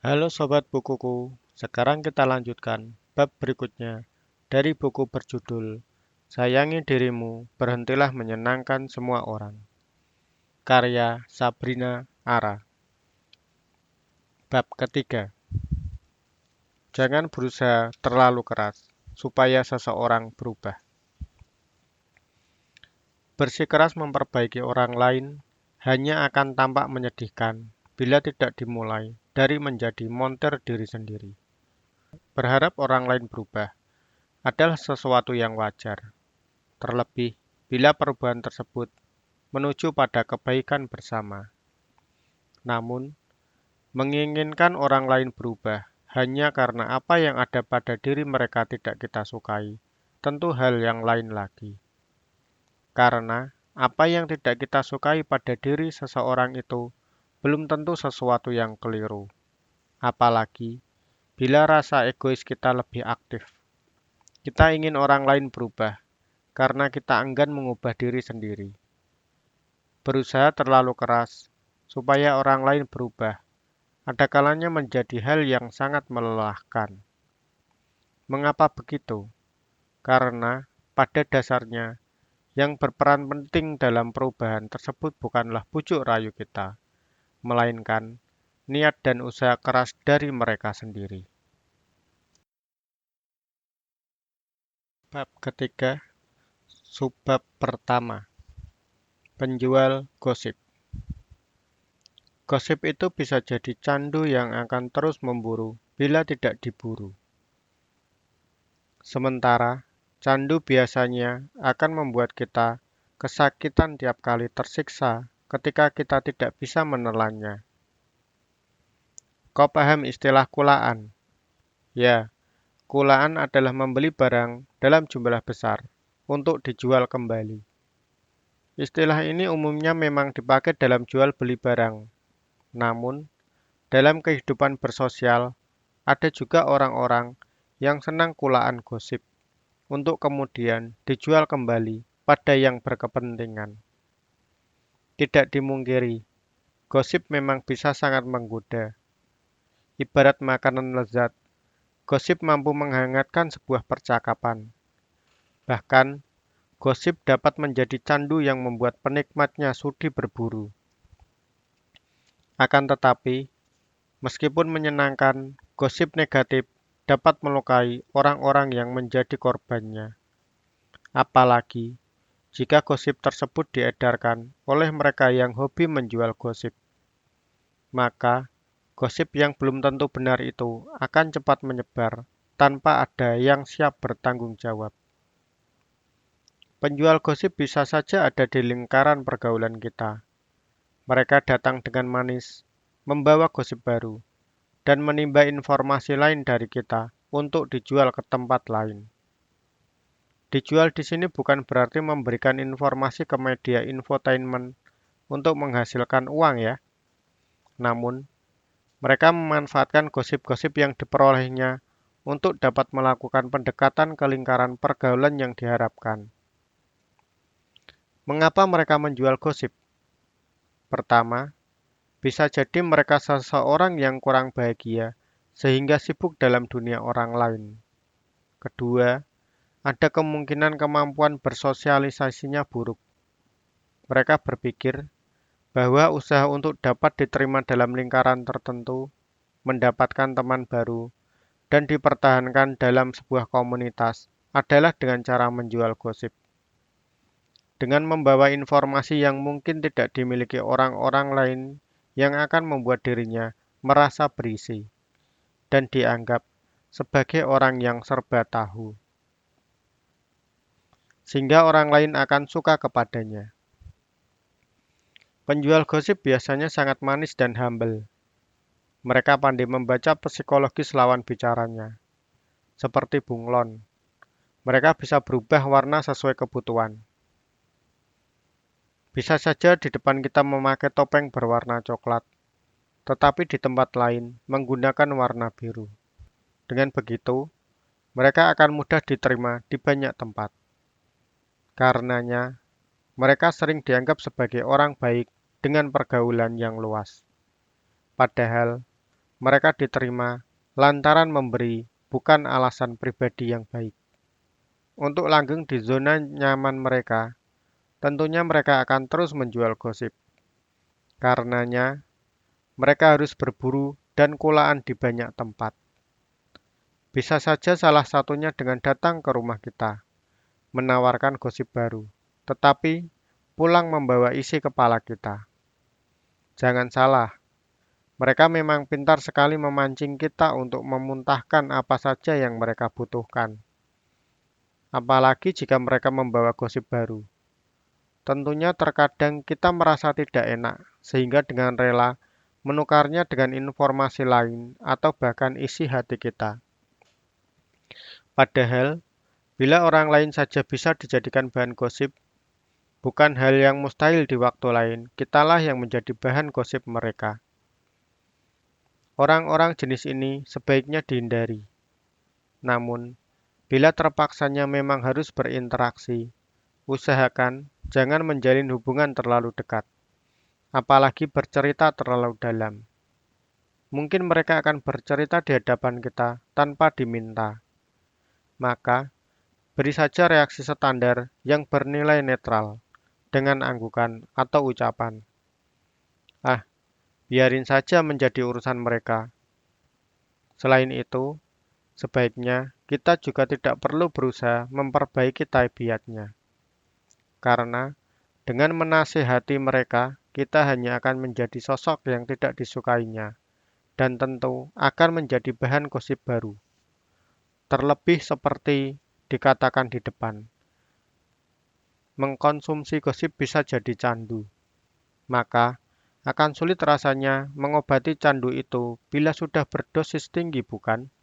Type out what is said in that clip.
Halo Sobat Bukuku, sekarang kita lanjutkan bab berikutnya dari buku berjudul Sayangi Dirimu, Berhentilah Menyenangkan Semua Orang, karya Sabrina Ara. Bab ketiga, jangan berusaha terlalu keras supaya seseorang berubah. Bersikeras memperbaiki orang lain hanya akan tampak menyedihkan bila tidak dimulai dari menjadi montir diri sendiri. Berharap orang lain berubah adalah sesuatu yang wajar, terlebih bila perubahan tersebut menuju pada kebaikan bersama. Namun, menginginkan orang lain berubah hanya karena apa yang ada pada diri mereka tidak kita sukai, tentu hal yang lain lagi. Karena apa yang tidak kita sukai pada diri seseorang itu belum tentu sesuatu yang keliru. Apalagi bila rasa egois kita lebih aktif. Kita ingin orang lain berubah karena kita enggan mengubah diri sendiri. Berusaha terlalu keras supaya orang lain berubah, ada kalanya menjadi hal yang sangat melelahkan. Mengapa begitu? Karena pada dasarnya yang berperan penting dalam perubahan tersebut bukanlah bujuk rayu kita, melainkan niat dan usaha keras dari mereka sendiri. Bab ketiga, subbab pertama, penjual gosip. Gosip itu bisa jadi candu yang akan terus memburu bila tidak diburu. Sementara, candu biasanya akan membuat kita kesakitan tiap kali tersiksa ketika kita tidak bisa menelannya. Kau paham istilah kulaan? Ya, kulaan adalah membeli barang dalam jumlah besar untuk dijual kembali. Istilah ini umumnya memang dipakai dalam jual beli barang. Namun, dalam kehidupan bersosial, ada juga orang-orang yang senang kulaan gosip untuk kemudian dijual kembali pada yang berkepentingan. Tidak dimungkiri, gosip memang bisa sangat menggoda. Ibarat makanan lezat, gosip mampu menghangatkan sebuah percakapan. Bahkan, gosip dapat menjadi candu yang membuat penikmatnya sudi berburu. Akan tetapi, meskipun menyenangkan, gosip negatif dapat melukai orang-orang yang menjadi korbannya. Apalagi jika gosip tersebut diedarkan oleh mereka yang hobi menjual gosip, maka gosip yang belum tentu benar itu akan cepat menyebar tanpa ada yang siap bertanggung jawab. Penjual gosip bisa saja ada di lingkaran pergaulan kita. Mereka datang dengan manis, membawa gosip baru, dan menimba informasi lain dari kita untuk dijual ke tempat lain. Dijual di sini bukan berarti memberikan informasi ke media infotainment untuk menghasilkan uang ya. Namun, mereka memanfaatkan gosip-gosip yang diperolehnya untuk dapat melakukan pendekatan ke lingkaran pergaulan yang diharapkan. Mengapa mereka menjual gosip? Pertama, bisa jadi mereka seseorang yang kurang bahagia sehingga sibuk dalam dunia orang lain. Kedua, ada kemungkinan kemampuan bersosialisasinya buruk. Mereka berpikir bahwa usaha untuk dapat diterima dalam lingkaran tertentu, mendapatkan teman baru, dan dipertahankan dalam sebuah komunitas adalah dengan cara menjual gosip. Dengan membawa informasi yang mungkin tidak dimiliki orang-orang lain yang akan membuat dirinya merasa berisi dan dianggap sebagai orang yang serba tahu, sehingga orang lain akan suka kepadanya. Penjual gosip biasanya sangat manis dan humble. Mereka pandai membaca psikologis lawan bicaranya, seperti bunglon. Mereka bisa berubah warna sesuai kebutuhan. Bisa saja di depan kita memakai topeng berwarna coklat, tetapi di tempat lain menggunakan warna biru. Dengan begitu, mereka akan mudah diterima di banyak tempat. Karenanya, mereka sering dianggap sebagai orang baik dengan pergaulan yang luas. Padahal, mereka diterima lantaran memberi, bukan alasan pribadi yang baik. Untuk langgeng di zona nyaman mereka, tentunya mereka akan terus menjual gosip. Karenanya, mereka harus berburu dan kulaan di banyak tempat. Bisa saja salah satunya dengan datang ke rumah kita, menawarkan gosip baru, tetapi pulang membawa isi kepala kita. Jangan salah, mereka memang pintar sekali memancing kita untuk memuntahkan apa saja yang mereka butuhkan. Apalagi jika mereka membawa gosip baru. Tentunya terkadang kita merasa tidak enak, sehingga dengan rela menukarnya dengan informasi lain atau bahkan isi hati kita. Padahal, bila orang lain saja bisa dijadikan bahan gosip, bukan hal yang mustahil di waktu lain, kitalah yang menjadi bahan gosip mereka. Orang-orang jenis ini sebaiknya dihindari. Namun, bila terpaksanya memang harus berinteraksi, usahakan jangan menjalin hubungan terlalu dekat, apalagi bercerita terlalu dalam. Mungkin mereka akan bercerita di hadapan kita tanpa diminta. Maka, beri saja reaksi standar yang bernilai netral dengan anggukan atau ucapan. Ah, biarin saja menjadi urusan mereka. Selain itu, sebaiknya kita juga tidak perlu berusaha memperbaiki tabiatnya. Karena dengan menasihati mereka, kita hanya akan menjadi sosok yang tidak disukainya dan tentu akan menjadi bahan gosip baru. Terlebih seperti dikatakan di depan, mengkonsumsi gosip bisa jadi candu. Maka akan sulit rasanya mengobati candu itu bila sudah berdosis tinggi, bukan?